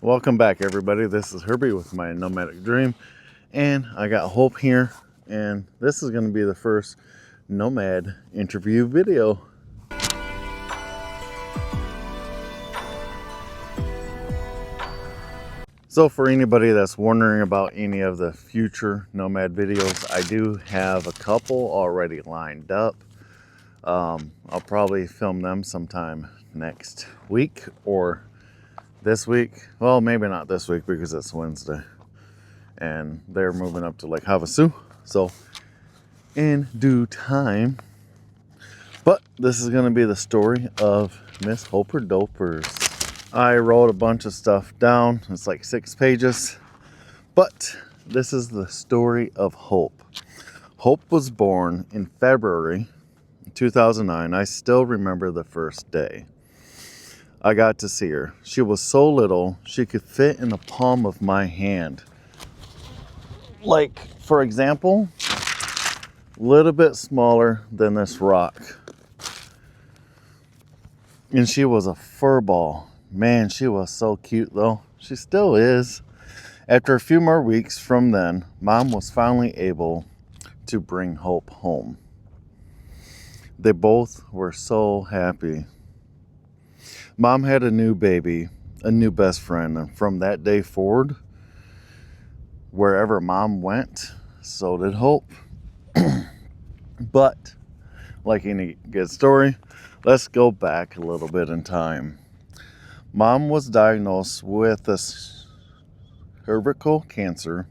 Welcome back, everybody. This is Herbie with my Nomadic Dream, and I got Hope here, and this is going to be the first Nomad interview video. So for anybody that's wondering about any of the future Nomad videos, I do have a couple already lined up. I'll probably film them sometime next week or this week. Well, maybe not this week because it's Wednesday and they're moving up to Lake Havasu, so in due time. But this is going to be the story of Miss Hoper Dopers. I wrote a bunch of stuff down. It's like 6 pages, but this is the story of Hope. Hope was born in February 2009. I still remember the first day I got to see her. She was so little, she could fit in the palm of my hand. Like, for example, a little bit smaller than this rock. And she was a fur ball. Man, she was so cute though. She still is. After a few more weeks from then, Mom was finally able to bring Hope home. They both were so happy. Mom had a new baby, a new best friend, and from that day forward, wherever Mom went, so did Hope. But, like any good story, let's go back a little bit in time. Mom was diagnosed with this cervical cancer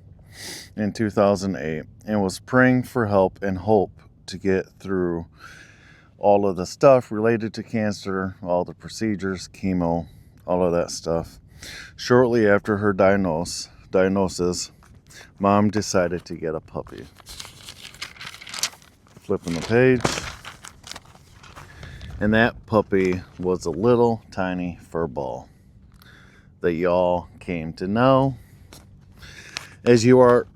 in 2008 and was praying for help and hope to get through all of the stuff related to cancer, all the procedures, chemo, all of that stuff. Shortly after her diagnosis, Mom decided to get a puppy. Flipping the page. And that puppy was a little tiny fur ball that y'all came to know. As you are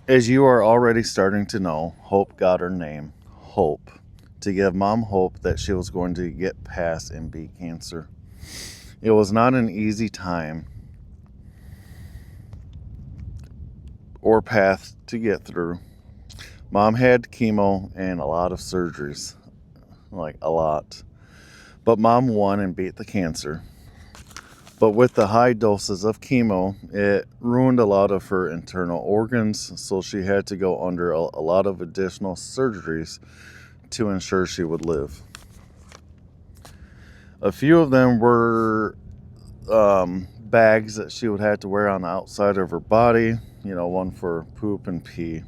already starting to know, Hope got her name, Hope, to give Mom hope that she was going to get past and beat cancer. It was not an easy time or path to get through. Mom had chemo and a lot of surgeries, like a lot. But Mom won and beat the cancer. But with the high doses of chemo, it ruined a lot of her internal organs, so she had to go under a lot of additional surgeries to ensure she would live. A few of them were bags that she would have to wear on the outside of her body, one for poop and pee.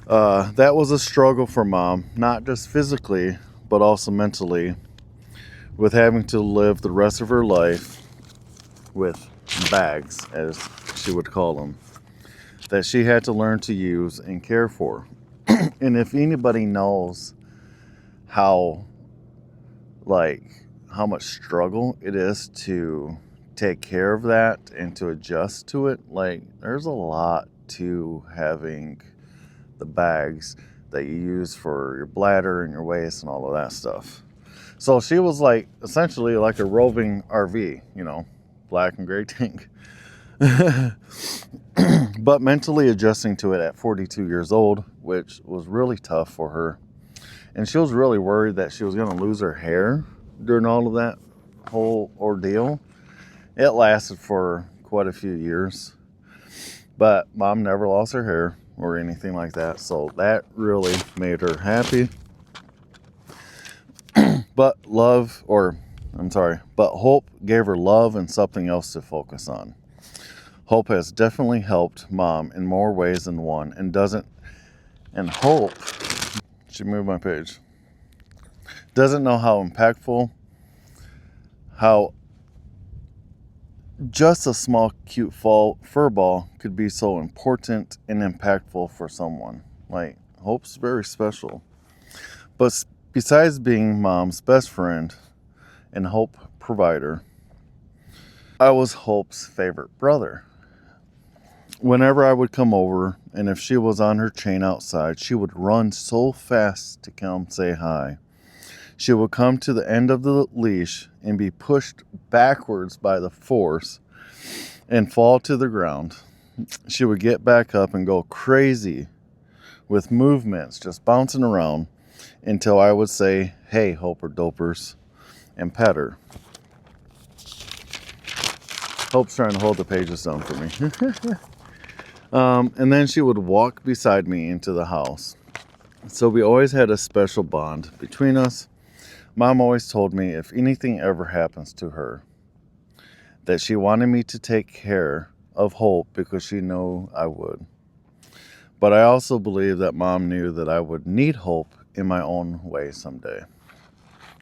That was a struggle for Mom, not just physically, but also mentally, with having to live the rest of her life with bags, as she would call them, that she had to learn to use and care for. And if anybody knows how much struggle it is to take care of that and to adjust to it, there's a lot to having the bags that you use for your bladder and your waist and all of that stuff. So she was essentially like a roving RV, black and gray tank. But mentally adjusting to it at 42 years old, which was really tough for her. And she was really worried that she was going to lose her hair during all of that whole ordeal. It lasted for quite a few years. But Mom never lost her hair or anything like that. So that really made her happy. But Hope gave her love and something else to focus on. Hope has definitely helped Mom in more ways than one, and Hope, she moved my page, doesn't know how impactful, how just a small cute fur ball could be so important and impactful for someone. Hope's very special. But besides being Mom's best friend and Hope provider, I was Hope's favorite brother. Whenever I would come over, and if she was on her chain outside, she would run so fast to come say hi. She would come to the end of the leash and be pushed backwards by the force and fall to the ground. She would get back up and go crazy with movements, just bouncing around until I would say, "Hey, Hoper Dopers," and pet her. Hope's trying to hold the pages down for me. And then she would walk beside me into the house. So we always had a special bond between us. Mom always told me if anything ever happens to her, that she wanted me to take care of Hope because she knew I would. But I also believe that Mom knew that I would need Hope in my own way someday,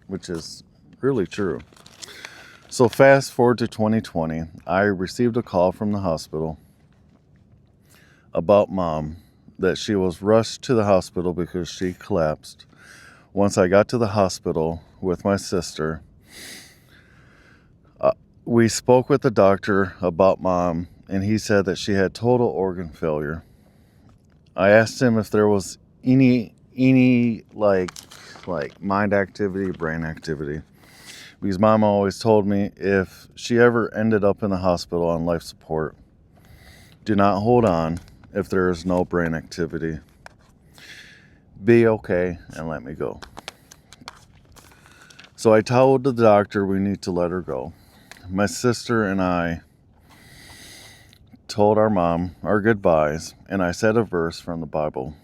which is really true. So fast forward to 2020, I received a call from the hospital about Mom, that she was rushed to the hospital because she collapsed. Once I got to the hospital with my sister, we spoke with the doctor about Mom, and he said that she had total organ failure. I asked him if there was any like mind activity, brain activity, because Mom always told me if she ever ended up in the hospital on life support, do not hold on if there is no brain activity. Be okay and let me go. So I told the doctor we need to let her go. My sister and I told our mom our goodbyes, and I said a verse from the Bible.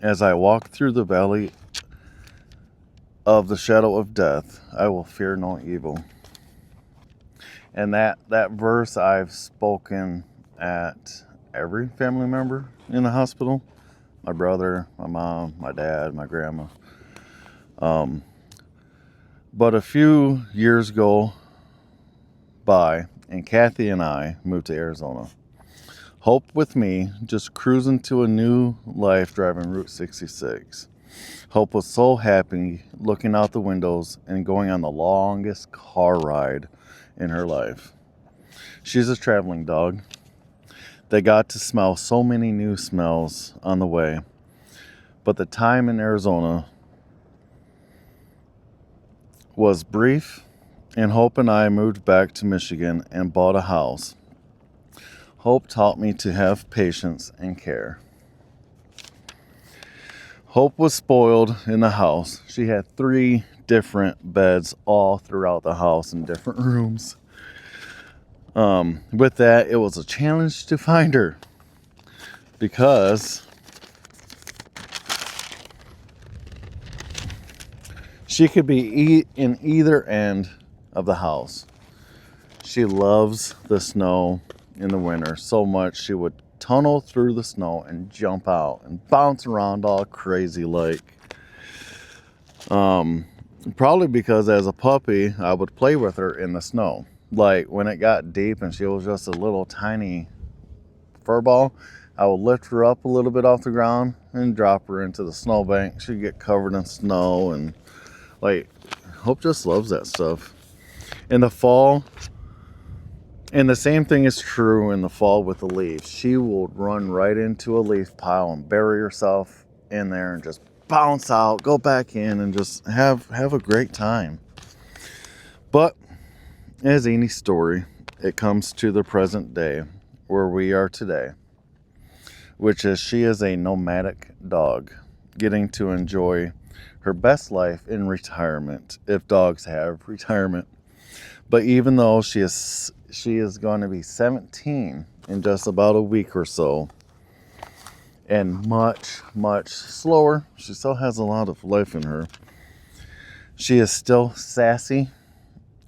As I walk through the valley of the shadow of death, I will fear no evil. And that verse I've spoken at every family member in the hospital. My brother, my mom, my dad, my grandma. But a few years go by, and Kathy and I moved to Arizona. Hope with me, just cruising to a new life driving Route 66. Hope was so happy looking out the windows and going on the longest car ride in her life. She's a traveling dog. They got to smell so many new smells on the way. But the time in Arizona was brief, and Hope and I moved back to Michigan and bought a house. Hope taught me to have patience and care. Hope was spoiled in the house. She had 3 different beds all throughout the house in different rooms. With that, it was a challenge to find her because she could be in either end of the house. She loves the snow in the winter so much she would tunnel through the snow and jump out and bounce around all crazy like. Probably because as a puppy, I would play with her in the snow. Like when it got deep and she was just a little tiny fur ball, I would lift her up a little bit off the ground and drop her into the snowbank. She'd get covered in snow, and like Hope just loves that stuff. In the fall, and the same thing is true in the fall with the leaves. She will run right into a leaf pile and bury herself in there and just bounce out, go back in, and just have a great time. But as any story, it comes to the present day where we are today, which is she is a nomadic dog, getting to enjoy her best life in retirement, if dogs have retirement. But even though she is going to be 17 in just about a week or so, and much slower, she still has a lot of life in her. She is still sassy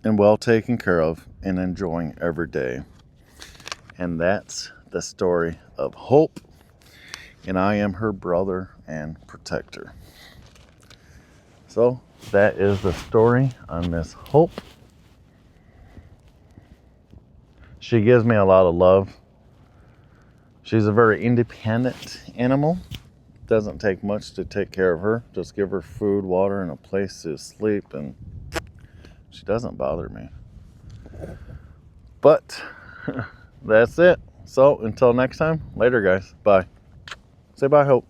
and well taken care of and enjoying every day. And that's the story of Hope, and I am her brother and protector. So that is the story on Miss Hope. She gives me a lot of love. She's a very independent animal. Doesn't take much to take care of her. Just give her food, water, and a place to sleep, and she doesn't bother me. But that's it. So until next time, later guys. Bye. Say bye, Hope.